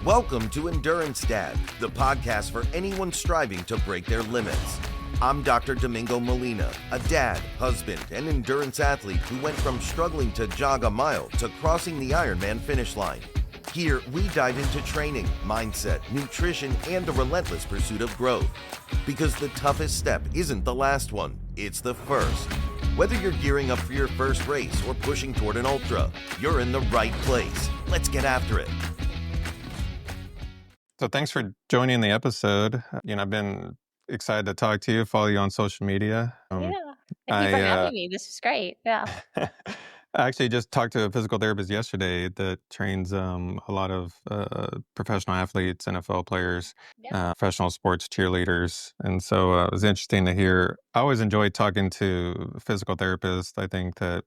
Welcome to Endurance Dad, the podcast for anyone striving to break their limits. I'm Dr. Domingo Molina, a dad, husband, and endurance athlete who went from struggling to jog a mile to crossing the Ironman finish line. Here, we dive into training, mindset, nutrition, and the relentless pursuit of growth. Because the toughest step isn't the last one, it's the first. Whether you're gearing up for your first race or pushing toward an ultra, you're in the right place. Let's get after it. So thanks for joining the episode. I've been excited to talk to you, follow you on social media. Thank you for having me. This is great. Yeah. I actually just talked to a physical therapist yesterday that trains a lot of professional athletes, NFL players, professional sports cheerleaders. And so it was interesting to hear. I always enjoy talking to physical therapists. I think that,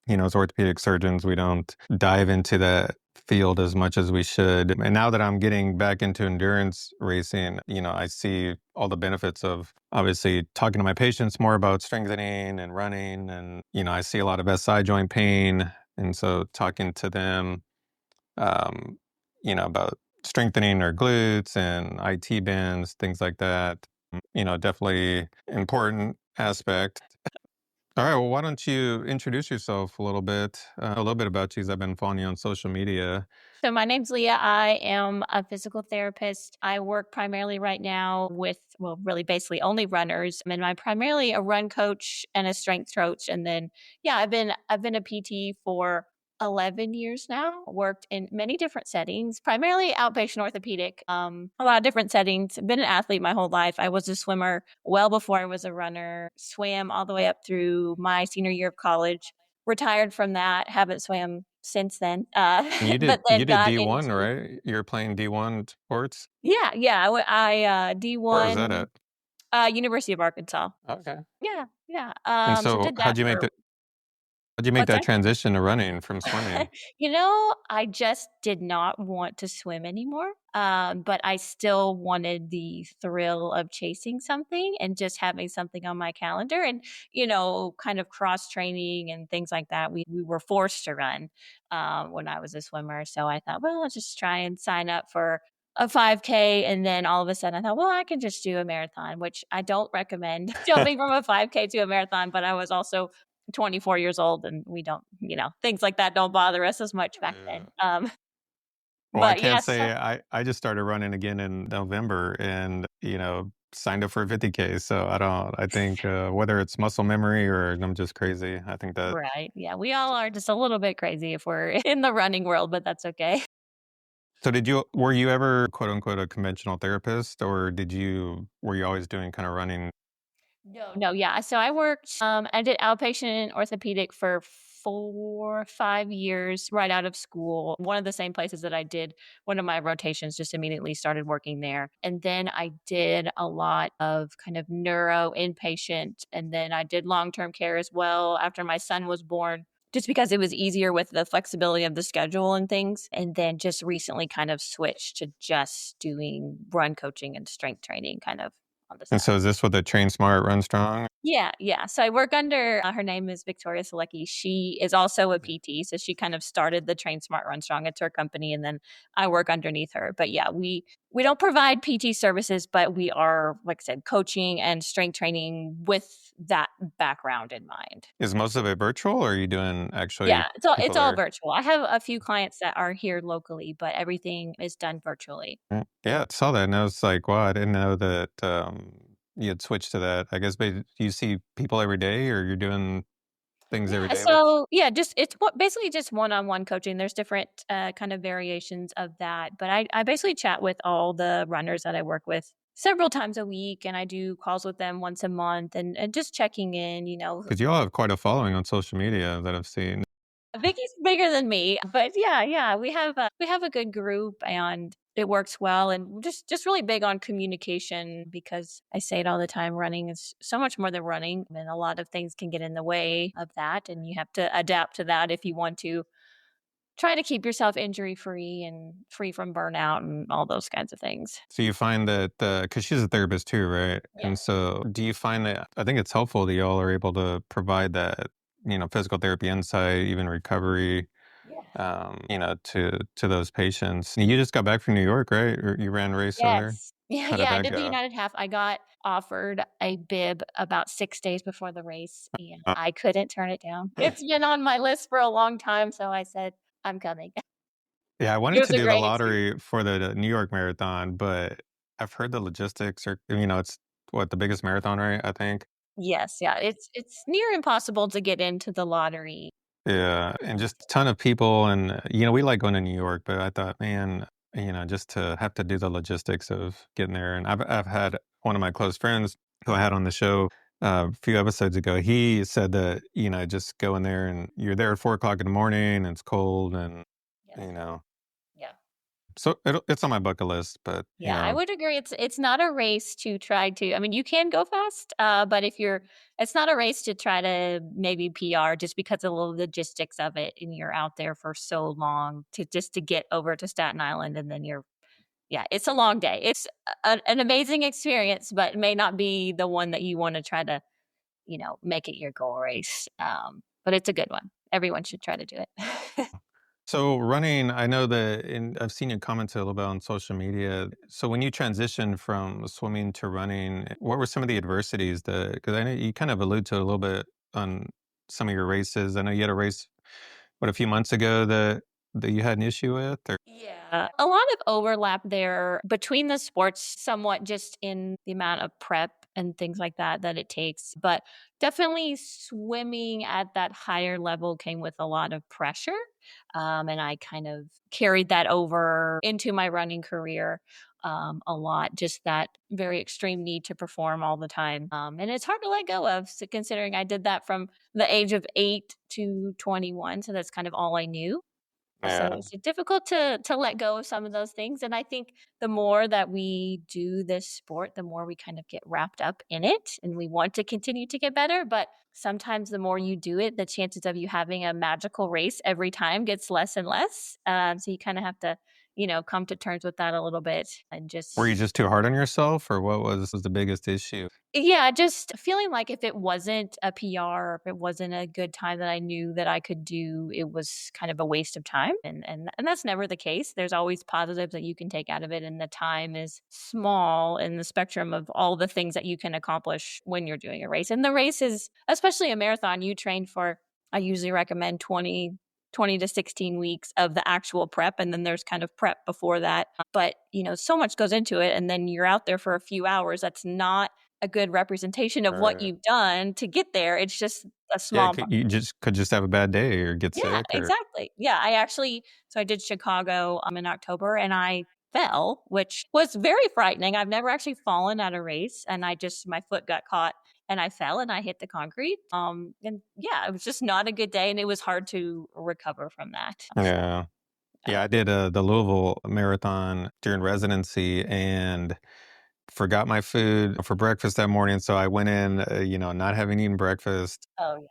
as orthopedic surgeons, we don't dive into that field as much as we should. And now that I'm getting back into endurance racing, I see all the benefits of obviously talking to my patients more about strengthening and running. And, I see a lot of SI joint pain. And so talking to them, about strengthening their glutes and IT bands, things like that, definitely important aspect. All right. Well, why don't you introduce yourself a little bit about you, as I've been following you on social media. So my name's Leah. I am a physical therapist. I work primarily right now with, really basically only runners. And I'm primarily a run coach and a strength coach. And then, I've been a PT for 11 years now, worked in many different settings, primarily outpatient orthopedic, a lot of different settings. Been an athlete my whole life. I was a swimmer well before I was a runner, swam all the way up through my senior year of college, retired from that, haven't swam since then. You did But then got D1, into, right? You're playing D1 sports? I Where was that D1, at? University of Arkansas. Okay. Yeah. And So so did that for, how'd you make what's that that? transition to running from swimming? I just did not want to swim anymore. But I still wanted the thrill of chasing something and just having something on my calendar and, kind of cross training and things like that. We were forced to run when I was a swimmer. So I thought, well, I'll just try and sign up for a 5K. And then all of a sudden I thought, well, I can just do a marathon, which I don't recommend jumping from a 5K to a marathon. But I was also 24 years old and we don't, things like that don't bother us as much back Yeah. then. Well, I But can't yes, say I just started running again in November and, signed up for a 50K. So I think whether it's muscle memory or I'm just crazy, I think that. right. Yeah, we all are just a little bit crazy if we're in the running world, but that's okay. So were you ever quote unquote a conventional therapist, or were you always doing kind of running? No, yeah. So I did outpatient orthopedic for 5 years right out of school. One of the same places that I did one of my rotations, just immediately started working there. And then I did a lot of kind of neuro inpatient. And then I did long-term care as well after my son was born, just because it was easier with the flexibility of the schedule and things. And then just recently kind of switched to just doing run coaching and strength training kind of on the And so side. is this with the Train Smart, Run Strong? Yeah. So I work under, her name is Victoria Selecki. She is also a PT. So she kind of started the Train Smart Run Strong. It's her company. And then I work underneath her. But yeah, we don't provide PT services, but we are, like I said, coaching and strength training with that background in mind. Is most of it virtual, or are you doing actually Yeah, it's people all there? virtual. I have a few clients that are here locally, but everything is done virtually. Yeah, I saw that and I was like, wow, I didn't know that you had switched to that. I guess, but do you see people every day, or you're doing things every Yeah, day with? so yeah, basically just one-on-one coaching. There's different kind of variations of that, but I basically chat with all the runners that I work with several times a week, and I do calls with them once a month, and just checking in. Because you all have quite a following on social media that I've seen. Vicky's bigger than me, but yeah, we have a good group and it works well, and we're just really big on communication because I say it all the time, running is so much more than running, and a lot of things can get in the way of that, and you have to adapt to that if you want to try to keep yourself injury free and free from burnout and all those kinds of things. So you find that, because she's a therapist too, right? Yeah. And so do you find that, I think it's helpful that y'all are able to provide that, physical therapy insight, even recovery. to those patients. You just got back from New York, right? Or you ran a race over there? Yes. Yeah, How did yeah, I that did the go? United Half. I got offered a bib about 6 days before the race, and Uh, I couldn't turn it down. It's been on my list for a long time, so I said, "I'm coming." Yeah, I It wanted was to a do the great experience. lottery for the New York Marathon, but I've heard the logistics are, it's what, the biggest marathon, right? I think. Yes, yeah, it's near impossible to get into the lottery. Yeah, and just a ton of people, and we like going to New York, but I thought, man, just to have to do the logistics of getting there, and I've had one of my close friends who I had on the show a few episodes ago. He said that just go in there and you're there at 4 o'clock in the morning, and it's cold, and Yes. you know, Yeah. so it's on my bucket list, but Yeah, I would agree. It's not a race to try to. I mean, you can go fast, but if you're, it's not a race to try to maybe PR just because of the logistics of it, and you're out there for so long to just to get over to Staten Island, and then you're, yeah, it's a long day. It's an amazing experience, but it may not be the one that you want to try to, make it your goal race. But it's a good one. Everyone should try to do it. So running, I know that, and I've seen you comment a little bit on social media. So when you transitioned from swimming to running, what were some of the adversities that, because I know you kind of allude to it a little bit on some of your races. I know you had a race, what, a few months ago that you had an issue with, or Yeah. A lot of overlap there between the sports, somewhat just in the amount of prep and things like that that it takes. But definitely swimming at that higher level came with a lot of pressure. And I kind of carried that over into my running career a lot, just that very extreme need to perform all the time. And it's hard to let go of, so considering I did that from the age of 8 to 21. So that's kind of all I knew. So yeah, it's difficult to let go of some of those things, and I think the more that we do this sport, the more we kind of get wrapped up in it, and we want to continue to get better, but sometimes the more you do it, the chances of you having a magical race every time gets less and less, so you kinda have to, come to terms with that a little bit and were you just. just too hard on yourself, or what was the biggest issue? Yeah, just feeling like if it wasn't a PR or if it wasn't a good time that I knew that I could do, it was kind of a waste of time. And that's never the case. There's always positives that you can take out of it, and the time is small in the spectrum of all the things that you can accomplish when you're doing a race. And the race is, especially a marathon, you train for, I usually recommend 20 to 16 weeks of the actual prep, and then there's kind of prep before that. But, so much goes into it, and then you're out there for a few hours. That's not a good representation of what Right. you've done to get there. It's just a Yeah, small part. you just could just have a bad day or get Yeah, sick, or exactly. Yeah, I actually, so I did Chicago in October, and I fell, which was very frightening. I've never actually fallen at a race, and my foot got caught and I fell and I hit the concrete. And yeah, it was just not a good day, and it was hard to recover from that. yeah. Yeah, I did the Louisville marathon during residency and forgot my food for breakfast that morning. So I went in, not having eaten breakfast. Oh yeah.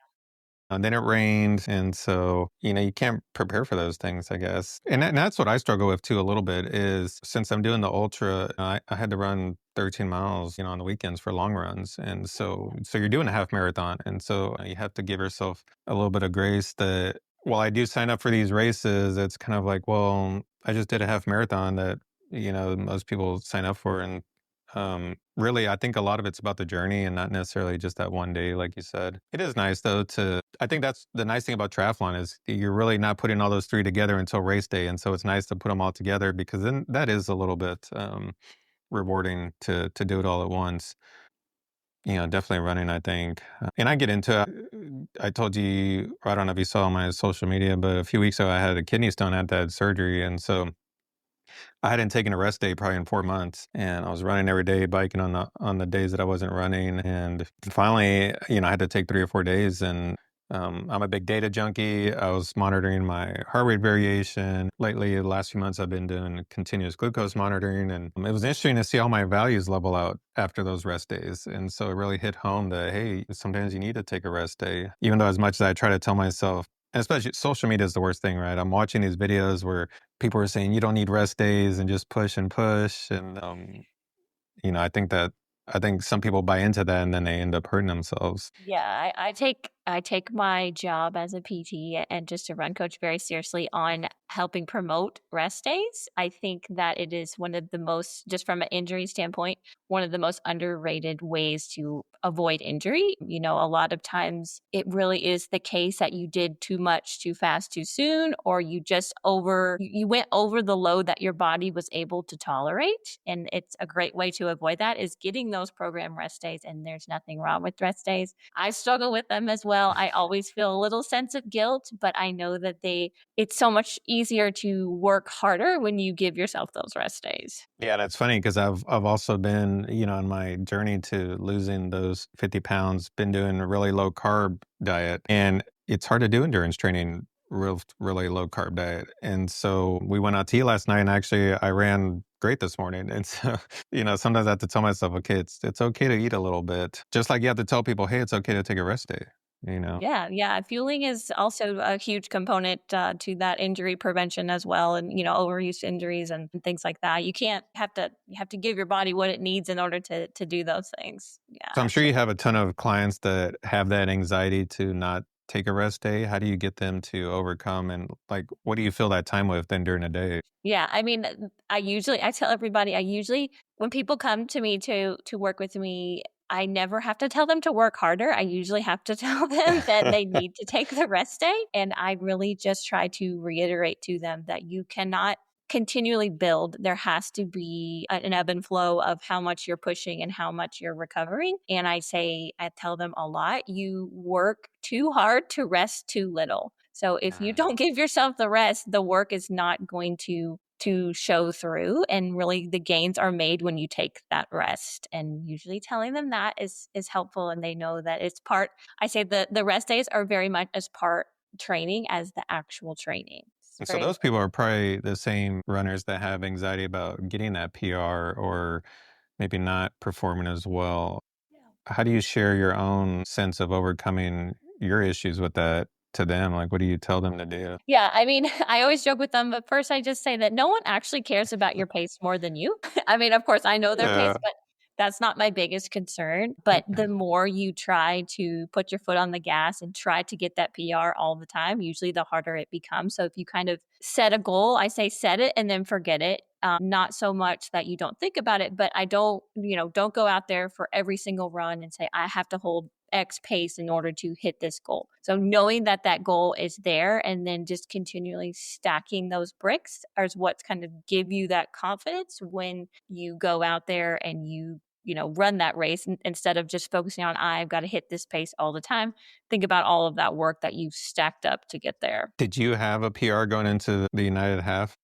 And then it rained. And so, you can't prepare for those things, I guess. And that's what I struggle with too, a little bit, is since I'm doing the ultra, I had to run 13 miles, on the weekends for long runs. And so you're doing a half marathon. And so you have to give yourself a little bit of grace that while I do sign up for these races, it's kind of like, well, I just did a half marathon that, most people sign up for. And really, I think a lot of it's about the journey and not necessarily just that one day, like you said. It is nice though I think that's the nice thing about triathlon is you're really not putting all those three together until race day, and so it's nice to put them all together because then that is a little bit rewarding to do it all at once. Definitely running, I think, and I get into. I told you, I don't know if you saw on my social media, but a few weeks ago I had a kidney stone. I had that surgery, and so I hadn't taken a rest day probably in 4 months, and I was running every day, biking on the days that I wasn't running, and finally, I had to take 3 or 4 days, and, I'm a big data junkie. I was monitoring my heart rate variation. Lately, the last few months, I've been doing continuous glucose monitoring, and it was interesting to see how my values level out after those rest days, and so it really hit home that, hey, sometimes you need to take a rest day, even though as much as I try to tell myself, and especially social media is the worst thing, right? I'm watching these videos where people are saying you don't need rest days and just push and push. And, I think some people buy into that and then they end up hurting themselves. Yeah, I take I take my job as a PT and just a run coach very seriously on helping promote rest days. I think that it is one of the most, just from an injury standpoint, one of the most underrated ways to avoid injury. A lot of times it really is the case that you did too much too fast too soon, or you went over the load that your body was able to tolerate. And it's a great way to avoid that is getting those program rest days. And there's nothing wrong with rest days. I struggle with them as well. I always feel a little sense of guilt, but I know that it's so much easier to work harder when you give yourself those rest days. Yeah, that's funny because I've also been, on my journey to losing those 50 pounds, been doing a really low carb diet. And it's hard to do endurance training, really low carb diet. And so we went out to eat last night and actually I ran great this morning. And so, sometimes I have to tell myself, okay, it's okay to eat a little bit. Just like you have to tell people, hey, it's okay to take a rest day, Yeah, yeah. Fueling is also a huge component to that injury prevention as well, and overuse injuries and things like that. You have to give your body what it needs in order to do those things. Yeah, So I'm sure you absolutely. have a ton of clients that have that anxiety to not take a rest day. How do you get them to overcome and like what do you fill that time with then during the day? Yeah, I mean, I tell everybody, when people come to me to work with me, I never have to tell them to work harder. I usually have to tell them that they need to take the rest day. And I really just try to reiterate to them that you cannot continually build. There has to be an ebb and flow of how much you're pushing and how much you're recovering. And I tell them a lot, you work too hard to rest too little. So if you don't give yourself the rest, the work is not going to show through, and really the gains are made when you take that rest. And usually telling them that is helpful, and they know that it's part. I say the rest days are very much as part training as the actual training. It's And so very those important. people are probably the same runners that have anxiety about getting that PR or maybe not performing as well. How do you share your own sense of overcoming your issues with that to them? Like, what do you tell them to do? Yeah, I mean, I always joke with them, but first I just say that no one actually cares about your pace more than you. I mean, of course, I know their pace, Yeah. but that's not my biggest concern. But the more you try to put your foot on the gas and try to get that PR all the time, usually the harder it becomes. So if you kind of set a goal, I say set it and then forget it. Not so much that you don't think about it, but don't go out there for every single run and say, I have to hold X pace in order to hit this goal. So knowing that that goal is there and then just continually stacking those bricks is what's kind of give you that confidence when you go out there and run that race instead of just focusing on I've got to hit this pace all the time. Think about all of that work that you've stacked up to get there. Did you have a PR going into the United half?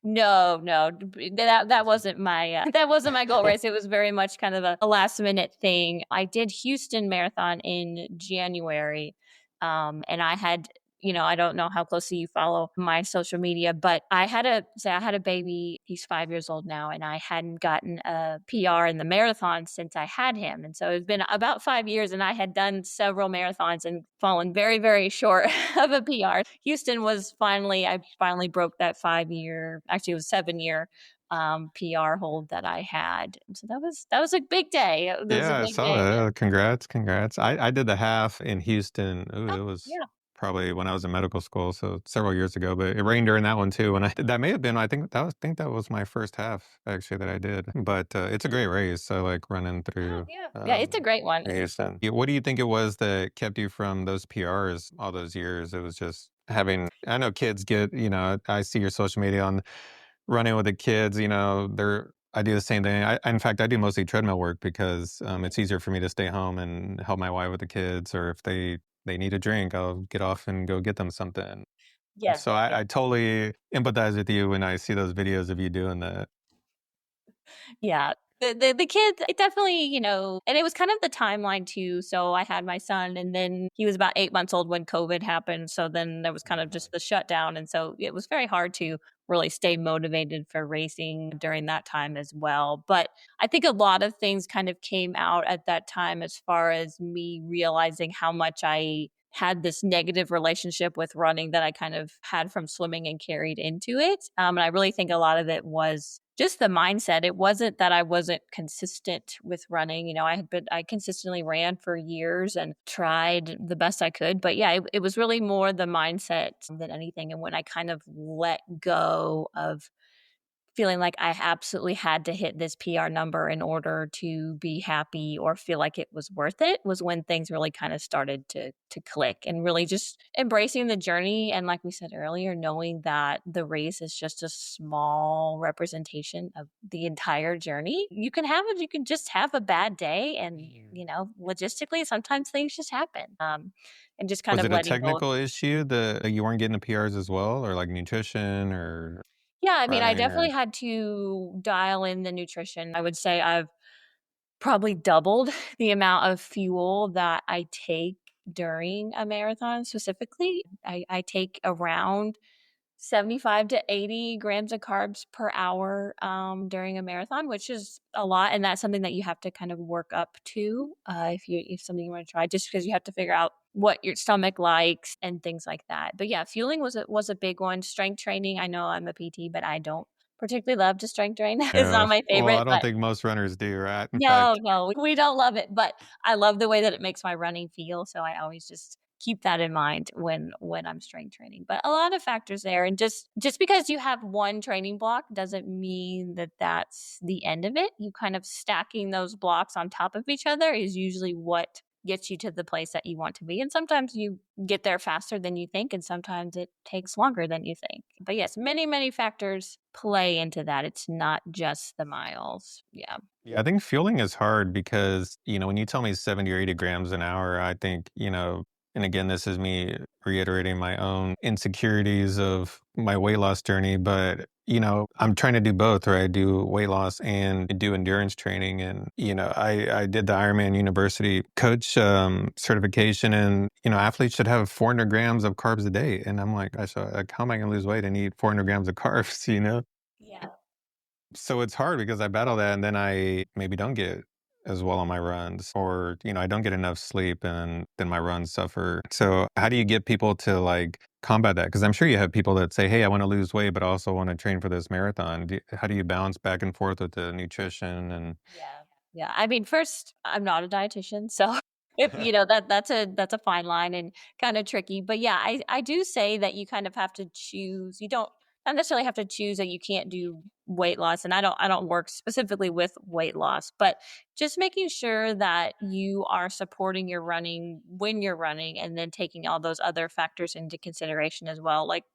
No, no, that wasn't my that wasn't my goal race. It was very much kind of a last minute thing. I did Houston Marathon in January, and I had, I don't know how closely you follow my social media, but I had a baby. He's 5 years old now, and I hadn't gotten a PR in the marathon since I had him, and so it's been about 5 years, and I had done several marathons and fallen very, very short of a PR. I finally broke that 5 year, actually it was 7 year PR hold that I had. So that was a big day. It was a Yeah, I big saw day. that. Congrats, congrats. I did the half in Houston. Ooh, Oh, it was yeah. probably when I was in medical school, so several years ago. But it rained during that one too. And that may have been. I think that was my first half actually that I did. But it's a great race. I like running Oh, through yeah. Yeah, it's a great one. Houston. What do you think it was that kept you from those PRs all those years? It was just having. I know kids get. I see your social media on running with the kids, I do the same thing. In fact, I do mostly treadmill work because it's easier for me to stay home and help my wife with the kids, or if they need a drink, I'll get off and go get them something. Yes. So I totally empathize with you when I see those videos of you doing that. Yeah. The kids, it definitely, and it was kind of the timeline too. So I had my son, and then he was about 8 months old when COVID happened. So then there was kind of just the shutdown. And so it was very hard to really stay motivated for racing during that time as well. But I think a lot of things kind of came out at that time as far as me realizing how much I had this negative relationship with running that I kind of had from swimming and carried into it. And I really think a lot of it was just the mindset. It wasn't that I wasn't consistent with running. I consistently ran for years and tried the best I could. But yeah, it was really more the mindset than anything. And when I kind of let go of feeling like I absolutely had to hit this PR number in order to be happy or feel like it was worth it, was when things really kind of started to click, and really just embracing the journey. And like we said earlier, knowing that the race is just a small representation of the entire journey. You can just have a bad day, and logistically sometimes things just happen. And just kind Was of it a letting go. technical issue that you weren't getting the PRs as well, or like nutrition or Yeah, I mean, I running definitely or had to dial in the nutrition. I would say I've probably doubled the amount of fuel that I take during a marathon specifically. I take around 75 to 80 grams of carbs per hour during a marathon, which is a lot. And that's something that you have to kind of work up to if something you want to try, just because you have to figure out what your stomach likes and things like that. But yeah, fueling was a big one. Strength training. I know I'm a PT, but I don't particularly love to strength train. It's yeah. not my Well, I favorite, don't but think most runners do, right? In no, fact, no, we don't love it, but I love the way that it makes my running feel, so I always just keep that in mind when I'm strength training. But a lot of factors there, and just because you have one training block doesn't mean that that's the end of it. You kind of stacking those blocks on top of each other is usually what gets you to the place that you want to be. And sometimes you get there faster than you think, and sometimes it takes longer than you think. But yes, many, many factors play into that. It's not just the miles. Yeah. yeah, I think fueling is hard because, when you tell me 70 or 80 grams an hour, I think, and again, this is me reiterating my own insecurities of my weight loss journey, but, I'm trying to do both, right? I do weight loss and do endurance training. And, I did the Ironman University coach certification, and, athletes should have 400 grams of carbs a day. And I'm like, how am I going to lose weight and eat 400 grams of carbs, Yeah. So it's hard because I battle that and then I maybe don't get as well on my runs, or, I don't get enough sleep and then my runs suffer. So how do you get people to like combat that? Because I'm sure you have people that say, hey, I want to lose weight, but I also want to train for this marathon. How do you balance back and forth with the nutrition and Yeah. Yeah. I mean, first, I'm not a dietitian, so if that's a fine line and kind of tricky. But yeah, I do say that you kind of have to choose. You don't not necessarily have to choose that you can't do weight loss. And I don't work specifically with weight loss, but just making sure that you are supporting your running when you're running, and then taking all those other factors into consideration as well. Like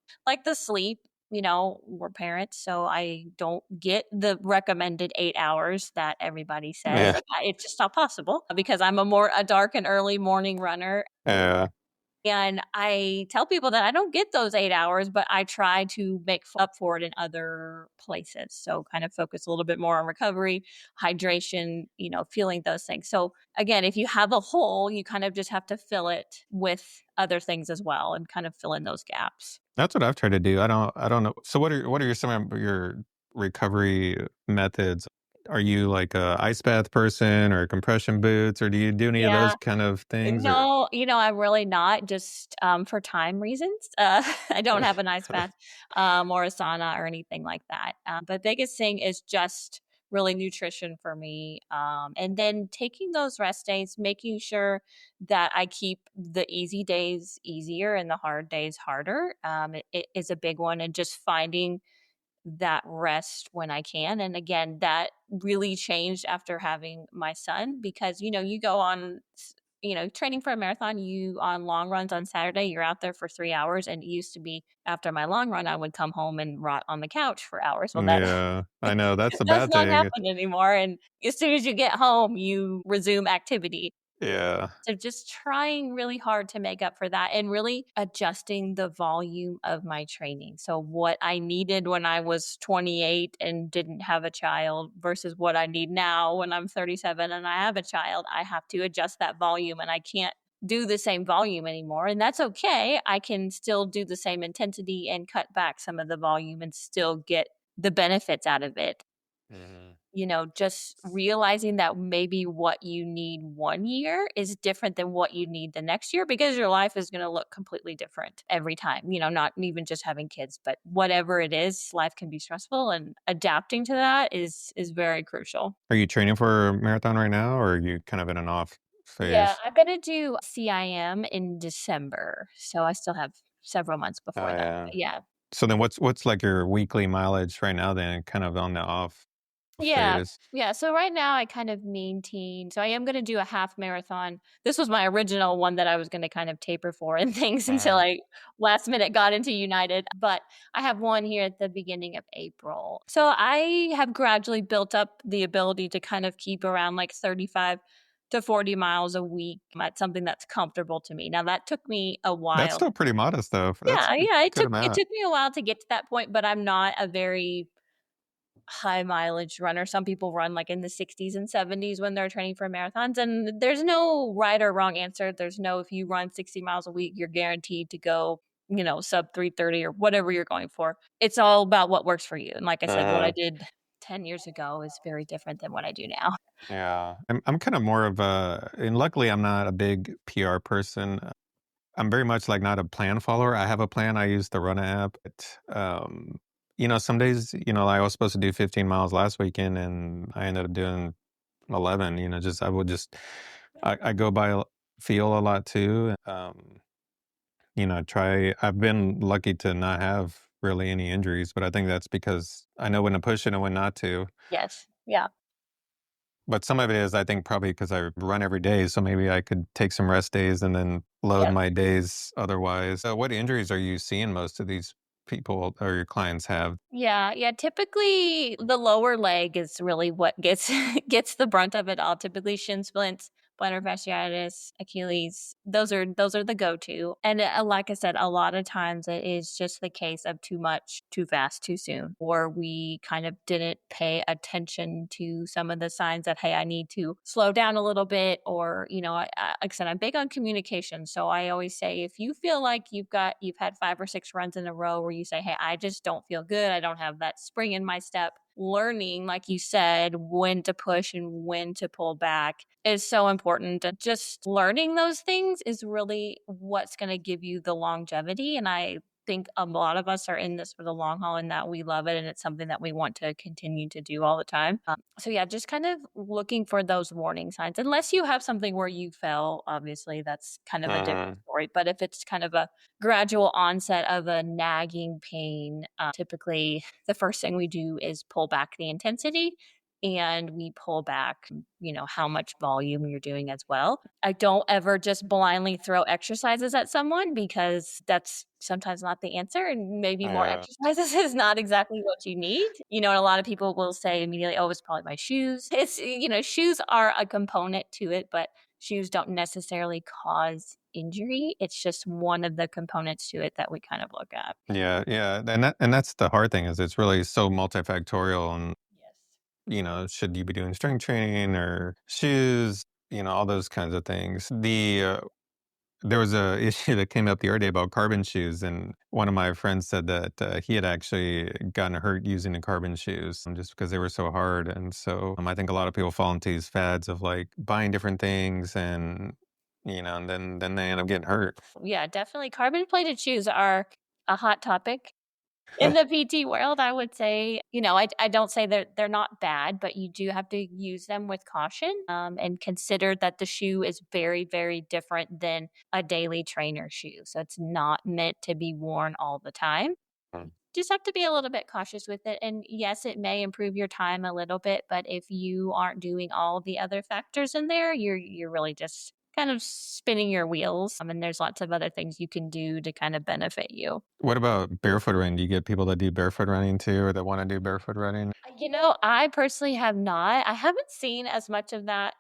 the sleep. We're parents, so I don't get the recommended 8 hours that everybody says. yeah, It's just not possible because I'm a dark and early morning runner. yeah. And I tell people that I don't get those 8 hours, but I try to make up for it in other places. So kind of focus a little bit more on recovery, hydration, feeling those things. So again, if you have a hole, you kind of just have to fill it with other things as well, and kind of fill in those gaps. That's what I've tried to do. I don't know. So what are some of your recovery methods? Are you like a ice bath person or compression boots, or do you do any of those Yeah. kind of things or No, I'm really not, just for time reasons. I don't have an ice bath or a sauna or anything like that. But biggest thing is just really nutrition for me. And then taking those rest days, making sure that I keep the easy days easier and the hard days harder. It is a big one. And just finding that rest when I can. And again, that really changed after having my son, because you go on training for a marathon, you on long runs on Saturday, you're out there for 3 hours, and it used to be after my long run I would come home and rot on the couch for hours. Well, that yeah, I know that's a does bad not thing. happen anymore, and as soon as you get home, you resume activity. Yeah. So just trying really hard to make up for that, and really adjusting the volume of my training. So what I needed when I was 28 and didn't have a child versus what I need now when I'm 37 and I have a child, I have to adjust that volume, and I can't do the same volume anymore. And that's okay. I can still do the same intensity and cut back some of the volume and still get the benefits out of it. Mhm. just realizing that maybe what you need one year is different than what you need the next year, because your life is going to look completely different every time, not even just having kids, but whatever it is, life can be stressful, and adapting to that is very crucial. Are you training for a marathon right now, or are you kind of in an off Yeah, phase? I'm going to do CIM in December. So I still have several months Oh before that. yeah. But yeah. So then what's like your weekly mileage right now then, kind of on the off Yeah. phase? Yeah. So right now I kind of maintain. So I am going to do a half marathon. This was my original one that I was going to kind of taper for and things until Mhm. I last minute got into United. But I have one here at the beginning of April. So I have gradually built up the ability to kind of keep around like 35 to 40 miles a week. That's something that's comfortable to me. Now that took me a That's while. still pretty modest though. That's Yeah, a yeah. It good took it amount. took me a while to get to that point, but I'm not a very high mileage runner. Some people run like in the 60s and 70s when they're training for marathons, and there's no right or wrong answer. There's no, if you run 60 miles a week, you're guaranteed to go, sub 3:30 or whatever you're going for. It's all about what works for you. And like I said, what I Uh, did 10 years ago is very different than what I do now. yeah. I'm kind of more of a, and luckily I'm not a big PR person. I'm very much like not a plan follower. I have a plan. I use the Run app. Some days, I was supposed to do 15 miles last weekend and I ended up doing 11, I would just, I go by feel a lot too. I've been lucky to not have really any injuries, but I think that's because I know when to push it and when not to. Yes. Yeah. But some of it is, I think, probably because I run every day, so maybe I could take some rest days and then load Yep. my days otherwise. What injuries are you seeing most of these people or your clients have? Yeah, yeah, typically the lower leg is really what gets gets the brunt of it all. Typically shin splints, plantar fasciitis, Achilles. Those are the go-to. And like I said, a lot of times it is just the case of too much, too fast, too soon, or we kind of didn't pay attention to some of the signs that, hey, I need to slow down a little bit, or like I said, I'm big on communication. So I always say, if you feel like you've had 5 or 6 runs in a row where you say, hey, I just don't feel good, I don't have that spring in my step, learning, like you said, when to push and when to pull back is so important. And just learning those things is really what's going to give you the longevity. And I think a lot of us are in this for the long haul, and that we love it and it's something that we want to continue to do all the time. So yeah, just kind of looking for those warning signs. Unless you have something where you fell, obviously that's kind of a different Mhm. story. But if it's kind of a gradual onset of a nagging pain, typically the first thing we do is pull back the intensity, and we pull back, how much volume you're doing as well. I don't ever just blindly throw exercises at someone, because that's sometimes not the answer, and maybe more Yeah. exercises is not exactly what you need. And a lot of people will say immediately, oh, it's probably my shoes. Shoes are a component to it, but shoes don't necessarily cause injury. It's just one of the components to it that we kind of look at. Yeah, yeah, and that's the hard thing is it's really so multifactorial and, Yes. should you be doing strength training or shoes, all those kinds of things. There was a issue that came up the other day about carbon shoes, and one of my friends said that, he had actually gotten hurt using the carbon shoes, just because they were so hard, and so, I think a lot of people fall into these fads of, like, buying different things and then they end up getting hurt. Yeah, definitely. Carbon plated shoes are a hot topic in the PT world, I would say. I don't say they're not bad, but you do have to use them with caution, and consider that the shoe is very, very different than a daily trainer shoe. So it's not meant to be worn all the time. Mm. Just have to be a little bit cautious with it. And yes, it may improve your time a little bit, but if you aren't doing all the other factors in there, you're really just kind of spinning your wheels. And there's lots of other things you can do to kind of benefit you. What about barefoot running? Do you get people that do barefoot running too, or that wanna do barefoot running? I personally have not. I haven't seen as much of that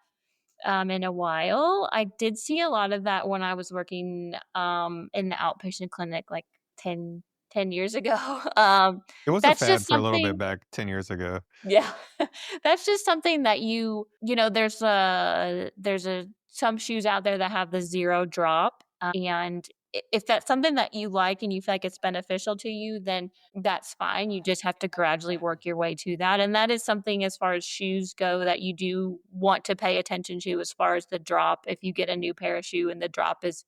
in a while. I did see a lot of that when I was working in the outpatient clinic like 10 years ago. It was a That's fad just for a little bit something. back 10 years ago. Yeah. That's just something that there's some shoes out there that have the 0 drop, and if that's something that you like and you feel like it's beneficial to you, then that's fine. You just have to gradually work your way to that. And that is something as far as shoes go that you do want to pay attention to as far as the drop. If you get a new pair of shoe and the drop is,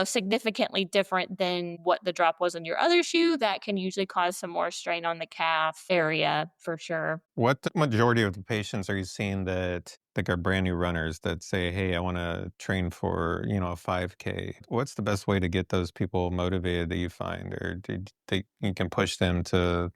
significantly different than what the drop was on your other shoe, that can usually cause some more strain on the calf area for sure. What majority of the patients are you seeing that like are brand new runners that say, "Hey, I want to train for, a 5K." What's the best way to get those people motivated that you find, or do you think you can push them to,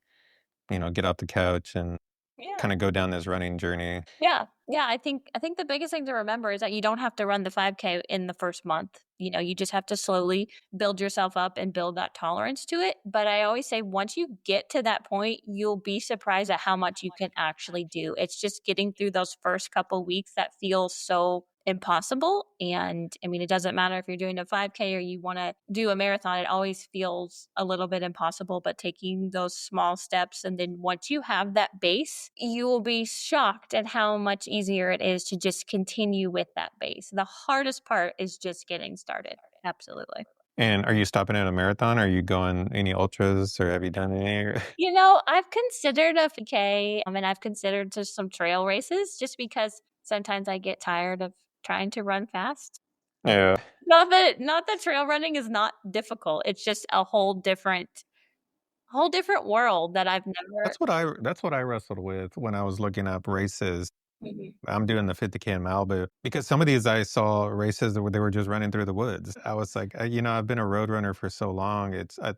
get off the couch and Yeah. kind of go down this running journey? Yeah. Yeah, I think the biggest thing to remember is that you don't have to run the 5K in the first month. You just have to slowly build yourself up and build that tolerance to it. But I always say once you get to that point, you'll be surprised at how much you can actually do. It's just getting through those first couple weeks that feels so impossible. And I mean, it doesn't matter if you're doing a 5K or you want to do a marathon, it always feels a little bit impossible. But taking those small steps, and then once you have that base, you will be shocked at how much easier it is to just continue with that base. The hardest part is just getting started. Absolutely. And are you stopping at a marathon? Are you going any ultras, or have you done any? I've considered a 5K, and I've considered just some trail races just because sometimes I get tired of trying to run fast. Yeah. Not that trail running is not difficult. It's just a whole different world that I've never. That's what I wrestled with when I was looking up races. Mhm. I'm doing the 50K in Malibu because some of these I saw races that they were just running through the woods. I was like, I've been a road runner for so long. I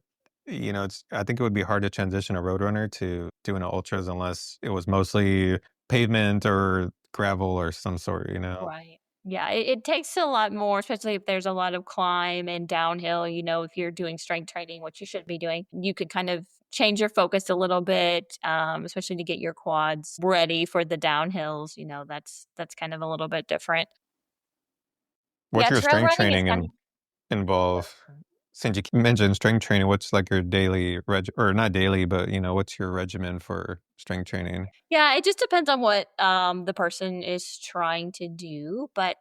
think it would be hard to transition a road runner to doing an ultras unless it was mostly pavement or gravel or some sort. Right. Yeah, it takes a lot more, especially if there's a lot of climb and downhill. If you're doing strength training, which you should be doing, you could kind of change your focus a little bit, especially to get your quads ready for the downhills. That's kind of a little bit different. What's Yeah, your trail strength running is training kind of. involve? Since you mentioned strength training, what's like your daily or not daily, but what's your regimen for strength training? Yeah, it just depends on what the person is trying to do. But,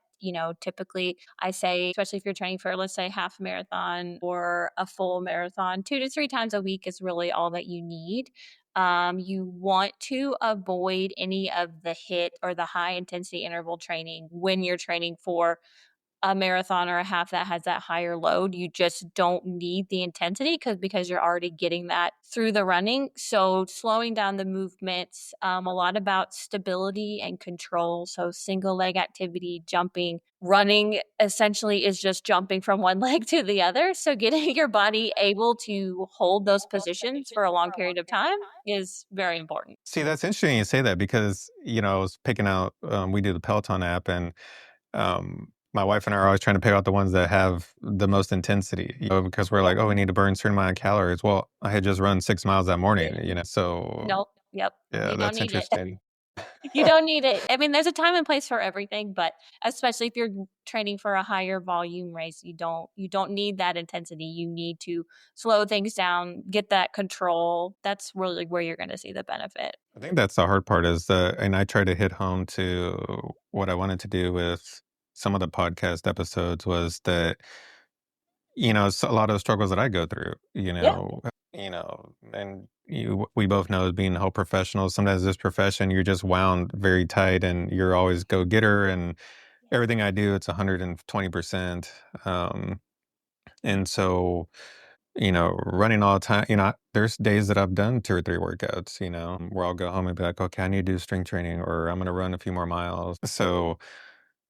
typically I say, especially if you're training for, let's say, half marathon or a full marathon, 2 to 3 times a week is really all that you need. You want to avoid any of the hit or the high intensity interval training when you're training for a marathon or a half that has that higher load. You just don't need the intensity because you're already getting that through the running. So slowing down the movements, a lot about stability and control. So single leg activity, jumping, running essentially is just jumping from one leg to the other. So getting your body able to hold those positions for a long period of time is very important. See, that's interesting you say that because, I was picking out, we do the Peloton app, and my wife and I are always trying to pick out the ones that have the most intensity, because we're Yeah. like, oh, we need to burn a certain amount of calories. Well, I had just run 6 miles that morning. So Nope. Yep. yeah, You don't that's need it. interesting. You don't need it. I mean, there's a time and place for everything, but especially if you're training for a higher volume race, you don't need that intensity. You need to slow things down, get that control. That's really where you're going to see the benefit. I think that's the hard part is that, and I try to hit home to what I wanted to do with some of the podcast episodes was that, it's a lot of the struggles that I go through, Yeah. and we both know as being health professionals, sometimes this profession, you're just wound very tight and you're always go getter, and everything I do, it's 120%. And so, running all the time, there's days that I've done 2 or 3 workouts, where I'll go home and be like, okay, I need to do strength training or I'm going to run a few more miles. So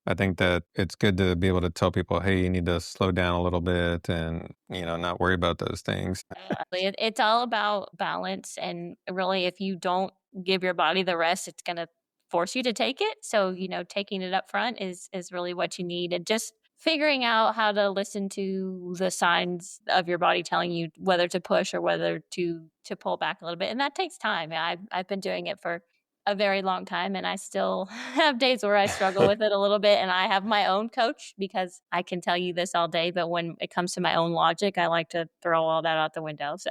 I think that it's good to be able to tell people, hey, you need to slow down a little bit and, not worry about those things. Exactly. It's all about balance. And really, if you don't give your body the rest, it's going to force you to take it. So, taking it up front is really what you need. And just figuring out how to listen to the signs of your body telling you whether to push or whether to pull back a little bit. And that takes time. I've been doing it for a very long time, and I still have days where I struggle with it a little bit, and I have my own coach because I can tell you this all day, but when it comes to my own logic, I like to throw all that out the window, so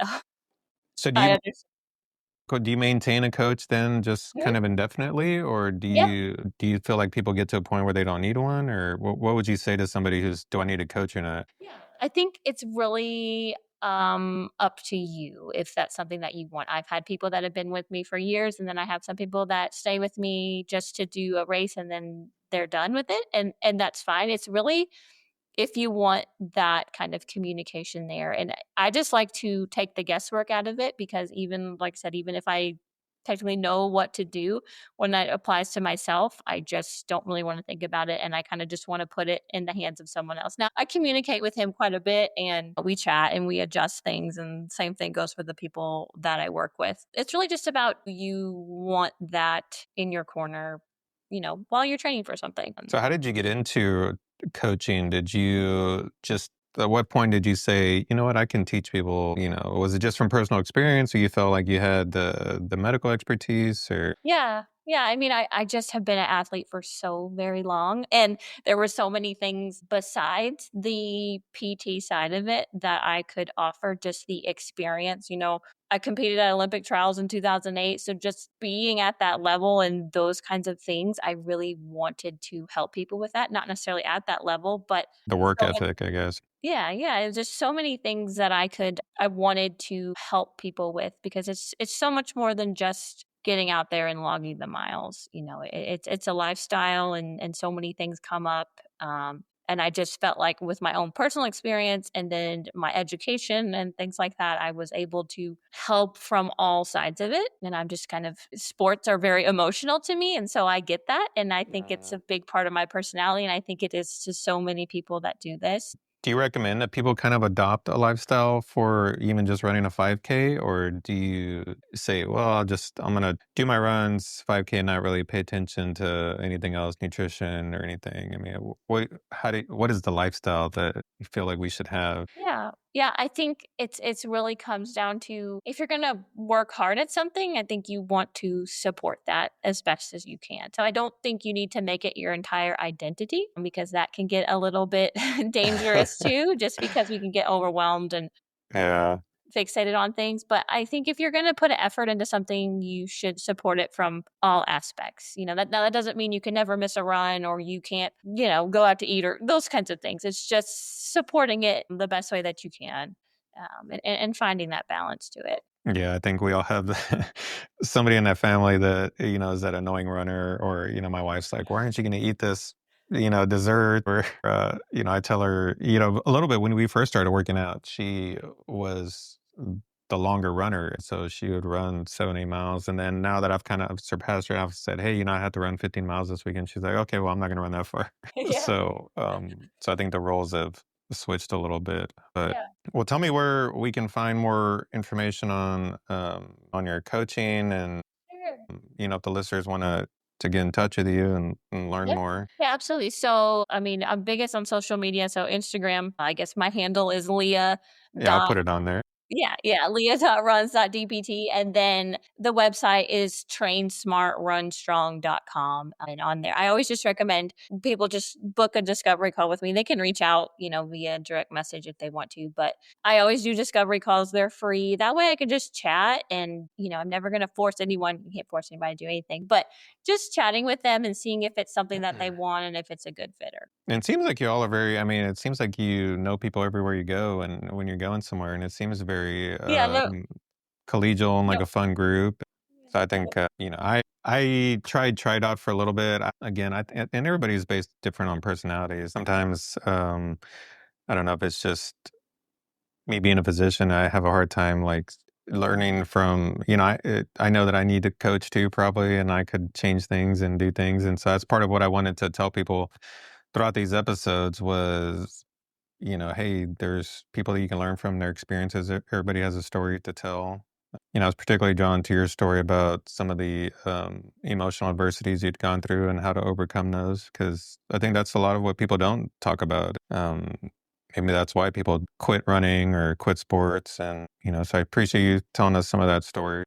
So I understand. do you maintain a coach then just Mhm. kind of indefinitely, or do Yeah. you feel like people get to a point where they don't need one, or what would you say to somebody who's, do I need a coach or not? I think it's really up to you if that's something that you want. I've had people that have been with me for years, and then I have some people that stay with me just to do a race and then they're done with it, and that's fine. It's really if you want that kind of communication there. And I just like to take the guesswork out of it because even like I said, even if I technically know what to do when that applies to myself, I just don't really want to think about it. And I kind of just want to put it in the hands of someone else. Now I communicate with him quite a bit and we chat and we adjust things. And same thing goes for the people that I work with. It's really just about you want that in your corner, while you're training for something. So how did you get into coaching? Did you just at what point did you say, you know what, I can teach people, was it just from personal experience or you felt like you had the medical expertise or Yeah. Yeah. I mean, I just have been an athlete for so very long. And there were so many things besides the PT side of it that I could offer, just the experience. I competed at Olympic trials in 2008. So just being at that level and those kinds of things, I really wanted to help people with that. Not necessarily at that level, but the work so many ethic, I guess? yeah, yeah. It's just so many things that I wanted to help people with because it's so much more than just getting out there and logging the miles. It's a lifestyle and so many things come up. And I just felt like with my own personal experience and then my education and things like that, I was able to help from all sides of it. And I'm just kind of sports are very emotional to me. And so I get that. And I think it's a big part of my personality. And I think it is to so many people that do this. Do you recommend that people kind of adopt a lifestyle for even just running a 5K? Or do you say, well, I'm going to do my runs, 5K, and not really pay attention to anything else, nutrition or anything? I mean, what is the lifestyle that you feel like we should have? Yeah. Yeah, I think it's really comes down to if you're going to work hard at something, I think you want to support that as best as you can. So I don't think you need to make it your entire identity because that can get a little bit dangerous too, just because we can get overwhelmed and Yeah. fixated on things. But I think if you're going to put an effort into something, you should support it from all aspects. That doesn't mean you can never miss a run or you can't, go out to eat or those kinds of things. It's just supporting it the best way that you can, and finding that balance to it. Yeah, I think we all have somebody in that family that, is that annoying runner or, my wife's like, why aren't you going to eat this, dessert? Or, I tell her, a little bit when we first started working out, she was the longer runner. So she would run 70 miles. And then now that I've kind of surpassed her, I've said, hey, I had to run 15 miles this weekend. She's like, okay, well, I'm not going to run that far. Yeah. So I think the roles have switched a little bit, but Yeah. well, tell me where we can find more information on your coaching and Sure. if the listeners want to get in touch with you and learn Yeah. more. Yeah, absolutely. So, I mean, I'm biggest on social media. So, Instagram, I guess my handle is Leah. Yeah, I'll put it on there. Yeah, yeah, leah.runs.dpt, and then the website is trainsmartrunstrong.com, and on there, I always just recommend people just book a discovery call with me. They can reach out, via direct message if they want to, but I always do discovery calls. They're free. That way I can just chat and, I'm never going to force anyone. You can't force anybody to do anything, but just chatting with them and seeing if it's something that they want and if it's a good fitter. And it seems like you all are it seems like you know people everywhere you go and when you're going somewhere, and it seems very Yeah, no, collegial and like no. a fun group. So I think, I tried out for a little bit. Again, and everybody's based different on personalities. Sometimes, I don't know if it's just me being in a position, I have a hard time like learning from, I know that I need to coach too, probably, and I could change things and do things. And so that's part of what I wanted to tell people throughout these episodes was, hey, there's people that you can learn from their experiences. Everybody has a story to tell. I was particularly drawn to your story about some of the emotional adversities you'd gone through and how to overcome those, because I think that's a lot of what people don't talk about. Maybe that's why people quit running or quit sports. And, so I appreciate you telling us some of that story.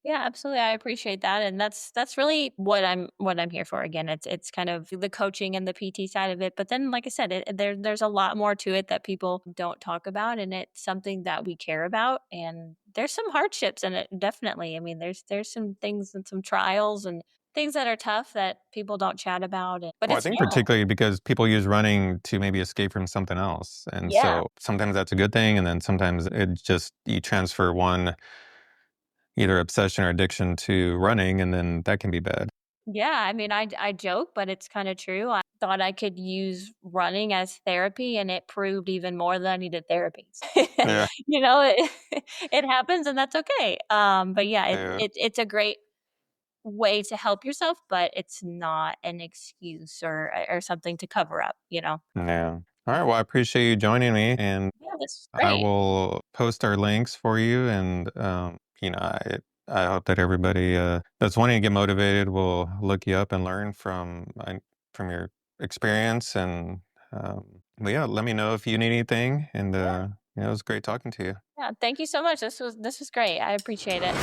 Yeah, absolutely. I appreciate that. And that's really what I'm here for. Again, it's kind of the coaching and the PT side of it. But then like I said, there's a lot more to it that people don't talk about, and it's something that we care about. And there's some hardships in it, definitely. I mean, there's some things and some trials and things that are tough that people don't chat about. But Well, I it's think yeah, particularly because people use running to maybe escape from something else. And yeah, so sometimes that's a good thing. And then sometimes it just, you transfer one either obsession or addiction to running, and then that can be bad. yeah. I mean, I joke, but it's kind of true. I thought I could use running as therapy, and it proved even more that I needed therapy. Yeah. It, it happens, and that's okay. But yeah, Yeah. it's a great way to help yourself, but it's not an excuse or something to cover up. Yeah. All right. Well, I appreciate you joining me, and Yeah, this is I great. will post our links for you. And, I hope that everybody that's wanting to get motivated will look you up and learn from your experience. And, but yeah, let me know if you need anything. And, Yeah, it was great talking to you. yeah. Thank you so much. This was great. I appreciate it.